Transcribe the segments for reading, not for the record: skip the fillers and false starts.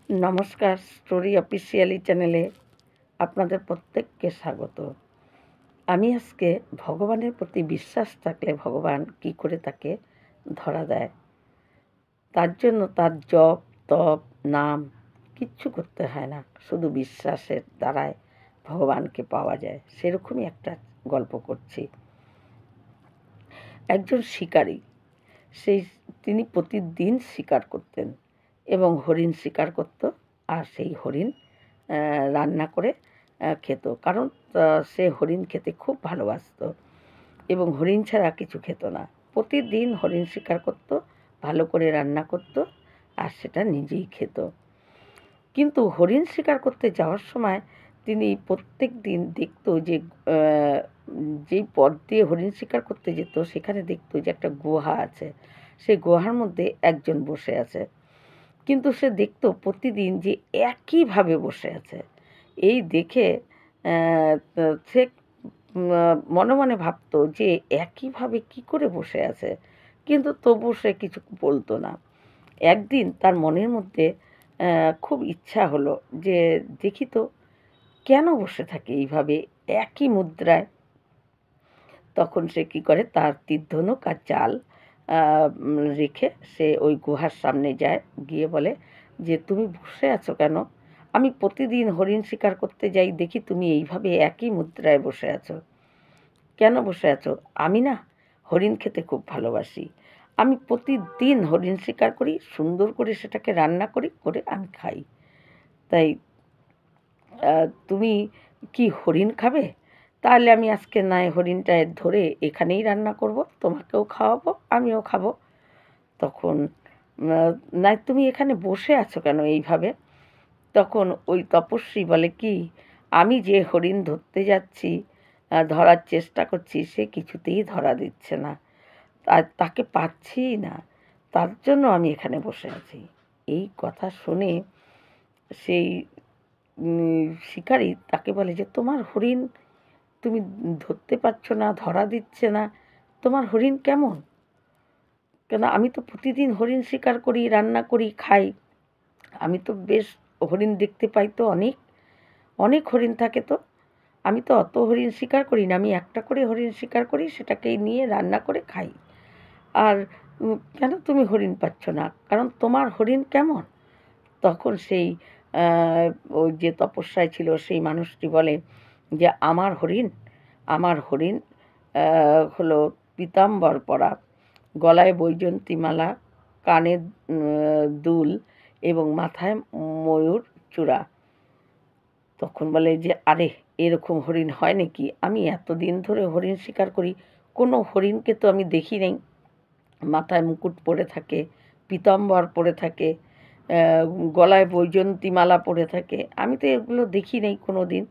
নমস্কার, story officially চ্যানেলে আপনাদের প্রত্যেককে স্বাগত। আমি আজকে ভগবানের প্রতি বিশ্বাস থাকলে ভগবান কী করে তাকে ধরা দেয়, তার জন্য তার জপ তপ নাম কিচ্ছু করতে হয় না, শুধু বিশ্বাসের দ্বারায় ভগবানকে পাওয়া যায়। সেরকমই একটা গল্প করছি। একজন শিকারী, তিনি প্রতিদিন শিকার করতেন এবং হরিণ শিকার করত, আর সেই হরিণ রান্না করে খেত, কারণ সে হরিণ খেতে খুব ভালোবাসত এবং হরিণ ছাড়া কিছু খেত না। প্রতিদিন হরিণ শিকার করত, ভালো করে রান্না করত আর সেটা নিজেই খেত। কিন্তু হরিণ শিকার করতে যাওয়ার সময় তিনি প্রত্যেক দিন দেখত যে যেই পথ দিয়ে হরিণ শিকার করতে যেত সেখানে দেখত যে একটা গুহা আছে, সেই গুহার মধ্যে একজন বসে আছে। কিন্তু সে দেখত প্রতিদিন যে একইভাবে বসে আছে। এই দেখে সে মনে মনে ভাবত যে একইভাবে কী করে বসে আছে, কিন্তু তবু সে কিছু বলতো না। একদিন তার মনের মধ্যে খুব ইচ্ছা হলো যে দেখি তো কেন বসে থাকে এইভাবে একই মুদ্রায়। তখন সে কী করে, তার তীর-ধনুক আর জাল রেখে সে ওই গুহার সামনে যায়, গিয়ে বলে যে তুমি বসে আছো কেন? আমি প্রতিদিন হরিণ শিকার করতে যাই, দেখি তুমি এইভাবে একই মুদ্রায় বসে আছো। কেন বসে আছো? আমি না হরিণ খেতে খুব ভালোবাসি। আমি প্রতিদিন হরিণ শিকার করি, সুন্দর করে সেটাকে রান্না করি, করে আমি খাই। তাই তুমি কি হরিণ খাবে? তাহলে আমি আজকে নয় হরিণটা ধরে এখানেই রান্না করব, তোমাকেও খাওয়াবো, আমিও খাবো। তখন নয় তুমি এখানে বসে আছো কেন এইভাবে? তখন ওই তপস্বী বলে কি, আমি যে হরিণ ধরতে যাচ্ছি, ধরার চেষ্টা করছি, সে কিছুতেই ধরা দিচ্ছে না, আর তাকে পাচ্ছিই না, তার জন্য আমি এখানে বসে আছি। এই কথা শুনে সেই শিকারী তাকে বলে যে তোমার হরিণ তুমি ধরতে পারছো না, ধরা দিচ্ছে না, তোমার হরিণ কেমন? কেন আমি তো প্রতিদিন হরিণ শিকার করি, রান্না করি, খাই, আমি তো বেশ হরিণ দেখতে পাই, তো অনেক অনেক হরিণ থাকে, তো আমি তো অত হরিণ শিকার করি না, আমি একটা করে হরিণ শিকার করি, সেটাকেই নিয়ে রান্না করে খাই। আর কেন তুমি হরিণ পাচ্ছ না? কারণ তোমার হরিণ কেমন? তখন সেই ওই যে তপস্যায় ছিল সেই মানুষটি বলে যে আমার হরিণ হলো পীতাম্বর পরা, গলায় বৈজয়ন্তীমালা, কানে দুল এবং মাথায় ময়ূর চূড়া। তখন বলে যে আরে এরকম হরিণ হয় নাকি? আমি এতদিন ধরে হরিণ শিকার করি, কোনো হরিণকে তো আমি দেখি নাই মাথায় মুকুট পরে থাকে, পীতাম্বর পরে থাকে, গলায় বৈজয়ন্তীমালা পরে থাকে, আমি তো এগুলো দেখি নাই কোনো দিন।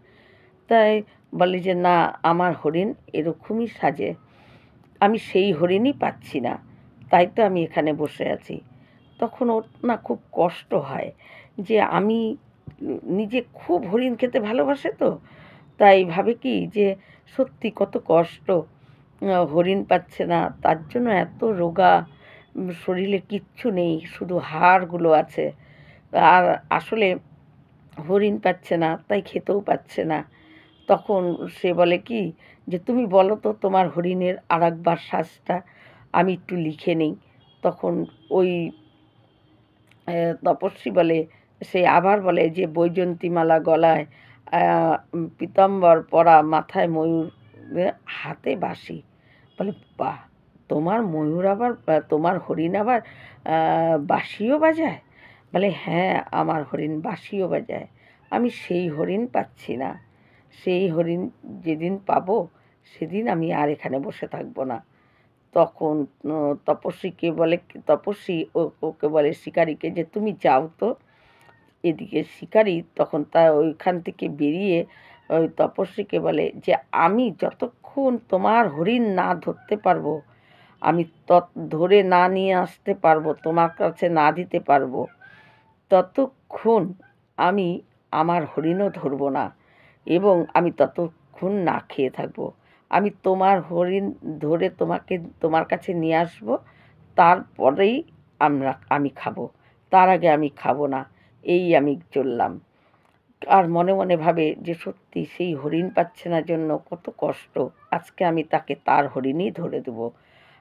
তাই বলে যে না, আমার হরিণ এরকমই সাজে, আমি সেই হরিণই পাচ্ছি না, তাই তো আমি এখানে বসে আছি। তখন ওর না খুব কষ্ট হয় যে আমি নিজে খুব হরিণ খেতে ভালোবাসে, তো তাই ভাবে কি যে সত্যি কত কষ্ট, হরিণ পাচ্ছে না, তার জন্য এত রোগা, শরীরে কিচ্ছু নেই, শুধু হাড়গুলো আছে। আর আসলে হরিণ পাচ্ছে না, তাই খেতেও পাচ্ছে না। তখন সে বলে কি যে তুমি বলো তো তোমার হরিণের আরেকবার শ্বাসটা আমি একটু লিখে নিই। তখন ওই তপস্বী বলে, সে আবার বলে যে বৈজয়ন্তীমালা গলায়, পীতাম্বর পরা, মাথায় ময়ূর, হাতে বাঁশি। বলে বাহ, তোমার ময়ূর আবার তোমার হরিণ আবার বাঁশিও বাজায়? বলে হ্যাঁ, আমার হরিণ বাঁশিও বাজায়, আমি সেই হরিণ পাচ্ছি না, সেই হরিণ যেদিন পাবো সেদিন আমি আর এখানে বসে থাকবো না। তখন তপস্বী ওকে বলে শিকারীকে যে তুমি যাও তো এদিকে। শিকারী তখন ওইখান থেকে বেরিয়ে ওই তপস্বীকে বলে যে আমি যতক্ষণ তোমার হরিণ না ধরতে পারবো, আমি ধরে না নিয়ে আসতে পারবো, তোমার কাছে না দিতে পারবো, ততক্ষণ আমি আমার হরিণও ধরবো না এবং আমি ততক্ষণ না খেয়ে থাকবো। আমি তোমার হরিণ ধরে তোমার কাছে নিয়ে আসবো, তারপরেই আমি খাবো, তার আগে আমি খাবো না। এই আমি চললাম। আর মনে মনে ভাবে যে সত্যি সেই হরিণ পাচ্ছে না জন্য কত কষ্ট, আজকে আমি তাকে তার হরিণই ধরে দেবো।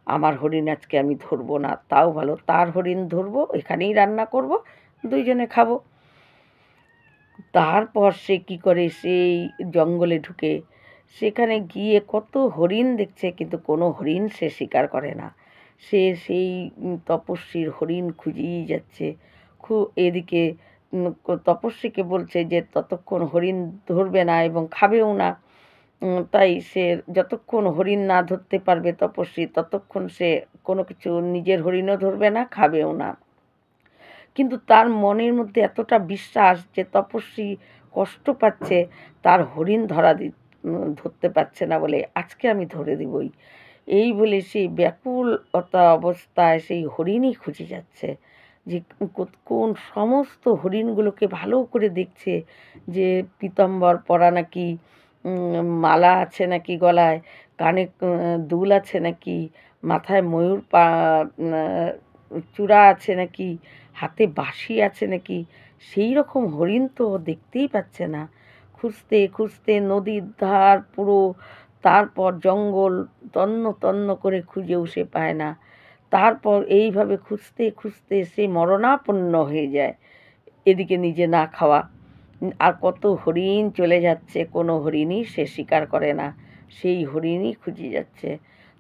আমার হরিণ আজকে আমি ধরবো না, তাও ভালো, তার হরিণ ধরবো, এখানেই রান্না করব, দুইজনে খাবো। তারপর সে কি করে, সেই জঙ্গলে ঢুকে সেখানে গিয়ে কত হরিণ দেখছে, কিন্তু কোনো হরিণ সে শিকার করে না। সে সেই তপস্বীর হরিণ খুঁজেই যাচ্ছে। এদিকে তপস্বীকে বলছে যে ততক্ষণ হরিণ ধরবে না এবং খাবেও না। তাই সে যতক্ষণ হরিণ না ধরতে পারবে তপস্বী, ততক্ষণ সে কোনো কিছু নিজের হরিণও ধরবে না, খাবেও না। কিন্তু তার মনের মধ্যে এতটা বিশ্বাস যে তপস্বী কষ্ট পাচ্ছে, তার হরিণ ধরতে পারছে না বলে আজকে আমি ধরে দিবই, এই বলে সেই ব্যাকুলতা অবস্থায় সেই হরিণই খুঁজে যাচ্ছে। যে কোন সমস্ত হরিণগুলোকে ভালো করে দেখছে, যে পীতাম্বর পরা নাকি, মালা আছে নাকি গলায়, কানে দুল আছে নাকি, মাথায় ময়ূর চূড়া আছে নাকি, হাতে বাঁশি আছে নাকি, সেই রকম হরিণ তো দেখতেই পাচ্ছে না। খুঁজতে খুঁজতে নদীর ধার পুরো, তারপর জঙ্গল তন্ন তন্ন করে খুঁজেও সে পায় না। তারপর এইভাবে খুঁজতে খুঁজতে সে মরণাপন্ন হয়ে যায়। এদিকে নিজে না খাওয়া, আর কত হরিণ চলে যাচ্ছে, কোনো হরিণই সে শিকার করে না, সেই হরিণই খুঁজে যাচ্ছে।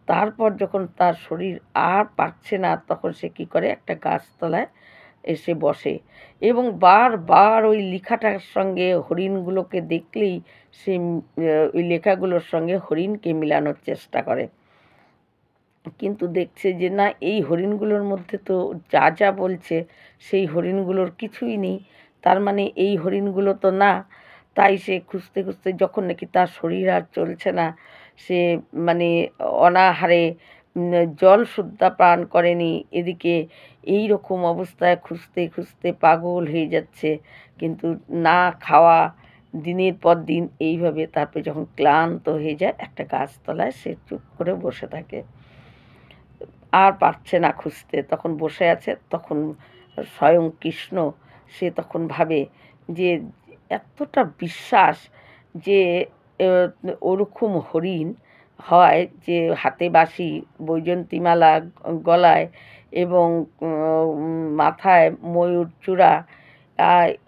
তারপর যখন তার শরীর আর পারছে না, তখন সে কি করে, একটা গাছতলায় এসে বসে এবং বারবার ওই লেখাটার সঙ্গে হরিণগুলোকে দেখলেই সে ওই লেখাগুলোর সঙ্গে হরিণকে মেলানোর চেষ্টা করে। কিন্তু দেখছে যে না, এই হরিণগুলোর মধ্যে তো যা যা বলছে সেই হরিণগুলোর কিছুই নেই, তার মানে এই হরিণগুলো তো না। তাই সে খুঁজতে খুঁজতে যখন নাকি তার শরীর আর চলছে না, সে মানে অনাহারে জল শুদ্ধা পান করেনি, এদিকে এই রকম অবস্থায় খুঁজতে খুঁজতে পাগল হয়ে যাচ্ছে, কিন্তু না খাওয়া দিনের পর দিন এইভাবে। তারপরে যখন ক্লান্ত হয়ে যায়, একটা গাছতলায় সে চুপ করে বসে থাকে, আর পারছে না খুঁজতে, তখন বসে আছে। তখন স্বয়ং কৃষ্ণ, সে তখন ভাবে যে এতটা বিশ্বাস যে ওরকম হরিণ হয়, যে হাতে বাঁশি, বৈজয়ন্তীমালা গলায় এবং মাথায় ময়ূর চূড়া,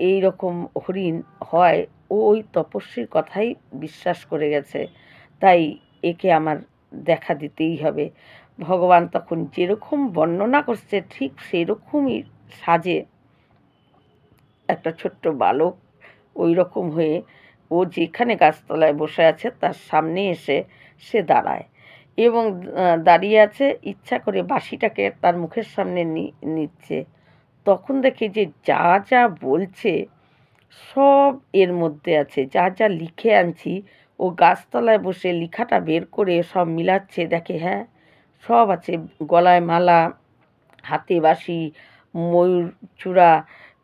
এই রকম হরিণ হয়, ও ওই তপস্বীর কথাই বিশ্বাস করে গেছে। তাই একে আমার দেখা দিতেই হবে। ভগবান তখন যেরকম বর্ণনা করছে ঠিক সেরকমই সাজে একটা ছোট্ট বালক ওই রকম হয়ে, ও যেখানে গাছতলায় বসে আছে তার সামনে এসে সে দাঁড়ায় এবং দাঁড়িয়ে আছে, ইচ্ছা করে বাঁশিটাকে তার মুখের সামনে নিচ্ছে। তখন দেখে যে যা যা বলছে সব এর মধ্যে আছে, যা যা লিখে আনছি ও গাছতলায় বসে লেখাটা বের করে সব মিলাচ্ছে, দেখে হ্যাঁ সব আছে, গলায় মালা, হাতে বাঁশি, ময়ূর চূড়া,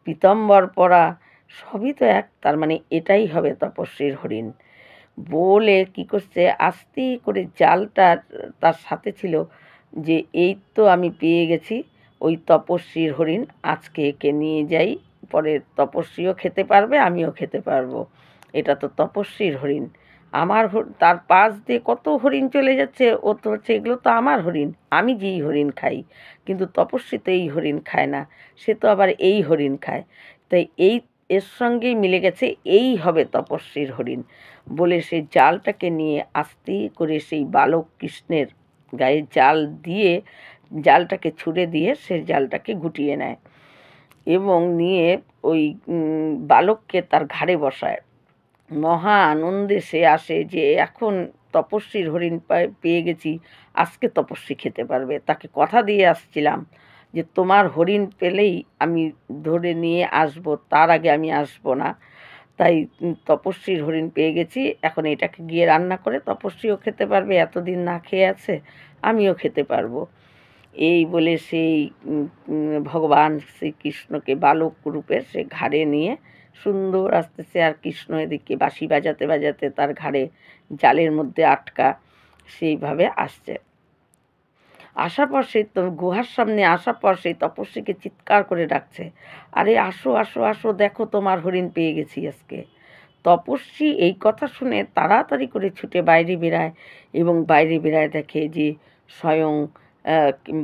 পীতাম্বর পরা, সবই তো এক, তার মানে এটাই হবে তপস্বীর হরিণ। বলে কি করছে, আস্তে করে জালটা তার সাথে ছিল, যে এই তো আমি পেয়ে গেছি ওই তপস্বীর হরিণ, আজকে একে নিয়ে যাই, পরে তপস্বীও খেতে পারবে, আমিও খেতে পারবো, এটা তো তপস্বীর হরিণ। আমার তার পাশ দিয়ে কত হরিণ চলে যাচ্ছে, ও তো হচ্ছে এগুলো তো আমার হরিণ, আমি যেই হরিণ খাই, কিন্তু তপস্বী তো এই হরিণ খায় না, সে তো আবার এই হরিণ খায়। তাই এই এর সঙ্গেই মিলে গেছে, এই হবে তপস্বীর হরিণ। বলে সে জালটাকে নিয়ে আস্তে করে সেই বালক কৃষ্ণের গায়ে জাল দিয়ে, জালটাকে ছুঁড়ে দিয়ে সে জালটাকে গুটিয়ে নেয় এবং নিয়ে ওই বালককে তার ঘাড়ে বসায়। মহা আনন্দে সে আসে যে এখন তপস্বীর হরিণ পেয়ে গেছি, আজকে তপস্বী খেতে পারবে, তাকে কথা দিয়ে আসছিলাম যে তোমার হরিণ পেলেই আমি ধরে নিয়ে আসবো, তার আগে আমি আসবো না। তাই তপস্বীর হরিণ পেয়ে গেছি, এখন এটাকে গিয়ে রান্না করে তপস্বীও খেতে পারবে, এতদিন না খেয়ে আছে, আমিও খেতে পারবো। এই বলে সেই ভগবান শ্রীকৃষ্ণকে বালক রূপে সে ঘাড়ে নিয়ে সুন্দর আসতেছে, আর কৃষ্ণ এদিকে বাঁশি বাজাতে বাজাতে তার ঘাড়ে জালের মধ্যে আটকা সেইভাবে আসছে। আসার পর সেই গুহার সামনে আসার পর সেই তপস্বীকে চিৎকার করে ডাকছে, আরে আসো আসো আসো, দেখো তোমার হরিণ পেয়ে গেছি আজকে। তপস্বী এই কথা শুনে তাড়াতাড়ি করে ছুটে বাইরে বেরায় এবং বাইরে বেরায় দেখে যে স্বয়ং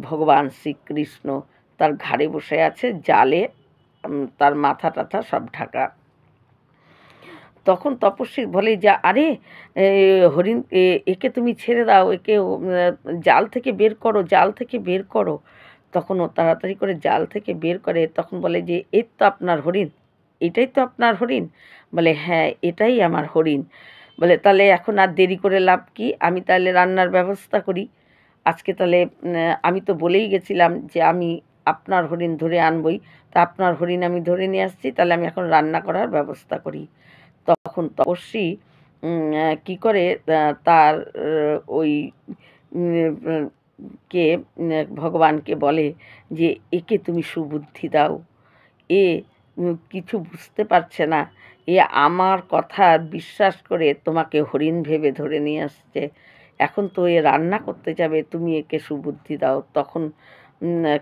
ভগবান শ্রীকৃষ্ণ তার ঘাড়ে বসে আছে, জালে তার মাথা টাথা সব ঢাকা। তখন তপস্বী বলে যে আরে হরিণ, একে তুমি ছেড়ে দাও, একে জাল থেকে বের করো, জাল থেকে বের করো। তখন ও তাড়াতাড়ি করে জাল থেকে বের করে, তখন বলে যে এই তো আপনার হরিণ, এটাই তো আপনার হরিণ। বলে হ্যাঁ, এটাই আমার হরিণ। বলে তাহলে এখন আর দেরি করে লাভ কি, আমি তাহলে রান্নার ব্যবস্থা করি। আজকে তাহলে আমি তো বলেই গেছিলাম যে আমি আপনার হরিণ ধরে আনবই, তা আপনার হরিণ আমি ধরে নিয়ে আসছি, তাহলে আমি এখন রান্না করার ব্যবস্থা করি। তখন তপস্বী কী করে তার ওই কে ভগবানকে বলে যে একে তুমি সুবুদ্ধি দাও, এ কিছু বুঝতে পারছে না, এ আমার কথা বিশ্বাস করে তোমাকে হরিণ ভেবে ধরে নিয়ে আসছে, এখন তো এ রান্না করতে যাবে, তুমি একে সুবুদ্ধি দাও। তখন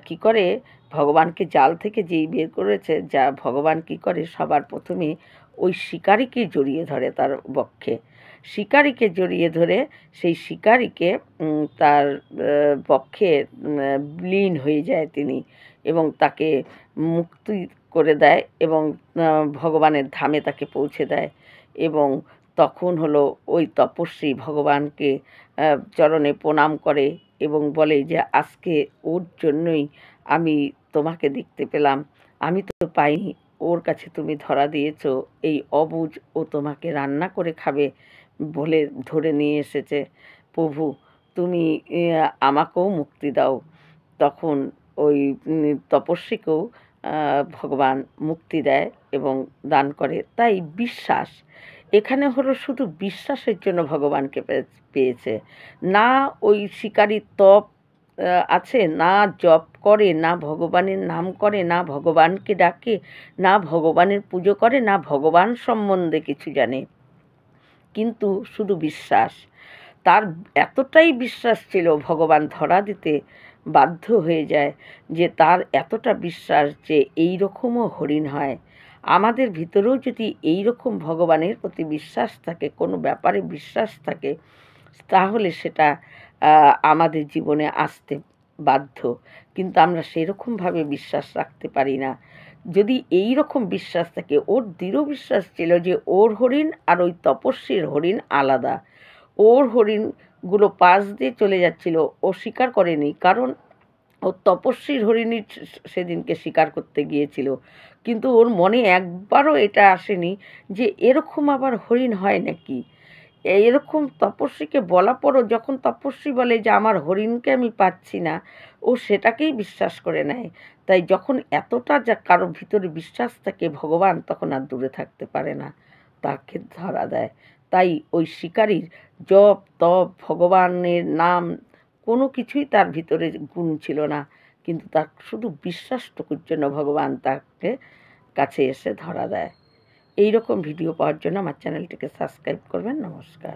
কী করে ভগবানকে জাল থেকে যেই বের করেছে, যা ভগবান কী করে সবার প্রথমে ওই শিকারীকে জড়িয়ে ধরে তার বক্ষে, শিকারীকে জড়িয়ে ধরে সেই শিকারীকে তার বক্ষে বিলীন হয়ে যায় তিনি, এবং তাকে মুক্তি করে দেয় এবং ভগবানের ধামে তাকে পৌঁছে দেয়। এবং তখন হলো ওই তপস্বী ভগবানকে চরণে প্রণাম করে এবং বলে যে আজকে ওর জন্যই আমি তোমাকে দেখতে পেলাম, আমি তো পাইনি, ওর কাছে তুমি ধরা দিয়েছ, এই অবুঝ ও তোমাকে রান্না করে খাবে বলে ধরে নিয়ে এসেছে, প্রভু তুমি আমাকেও মুক্তি দাও। তখন ওই তপস্বীকেও ভগবান মুক্তি দেয় এবং দান করে। তাই বিশ্বাস এখানে হলো শুধু বিশ্বাসের জন্য ভগবানকে পেয়েছে, না ওই শিকারী তপ আছে, না জপ করে, না ভগবানের নাম করে, না ভগবানকে ডাকে, না ভগবানের পুজো করে, না ভগবান সম্বন্ধে কিছু জানে, কিন্তু শুধু বিশ্বাস। তার এতটাই বিশ্বাস ছিল ভগবান ধরা দিতে বাধ্য হয়ে যায়, যে তার এতটা বিশ্বাস যে এই রকমও হরিণ হয়। আমাদের ভিতরেও যদি এই রকম ভগবানের প্রতি বিশ্বাস থাকে, কোনো ব্যাপারে বিশ্বাস থাকে, তাহলে সেটা আমাদের জীবনে আসতে বাধ্য। কিন্তু আমরা সেরকমভাবে বিশ্বাস রাখতে পারি না। যদি এই রকম বিশ্বাস থাকে, ওর দৃঢ় বিশ্বাস ছিল যে ওর হরিণ আর ওই তপস্বীর হরিণ আলাদা, ওর হরিণগুলো পাশ দিয়ে চলে যাচ্ছিল, ও স্বীকার করেনি, কারণ ও তপস্বীর হরিণই সেদিনকে শিকার করতে গিয়েছিল। কিন্তু ওর মনে একবারও এটা আসেনি যে এরকম আবার হরিণ হয় নাকি। এরকম তপস্বীকে বলা পরও যখন তপস্বী বলে যে আমার হরিণকে আমি পাচ্ছি না, ও সেটাকেই বিশ্বাস করে নেয়। তাই যখন এতটা যা কারো ভিতরে বিশ্বাস থাকে ভগবান তখন আর দূরে থাকতে পারে না, তাকে ধরা দেয়। তাই ওই শিকারীর জপ তপ ভগবানের নাম কোনো কিছুই তার ভিতরে গুণ ছিল না, কিন্তু তার শুধু বিশ্বাসটুকুর জন্য ভগবান তাকে কাছে এসে ধরা দেয়। এই রকম ভিডিও পাওয়ার জন্য আমার চ্যানেলটিকে সাবস্ক্রাইব করবেন। নমস্কার।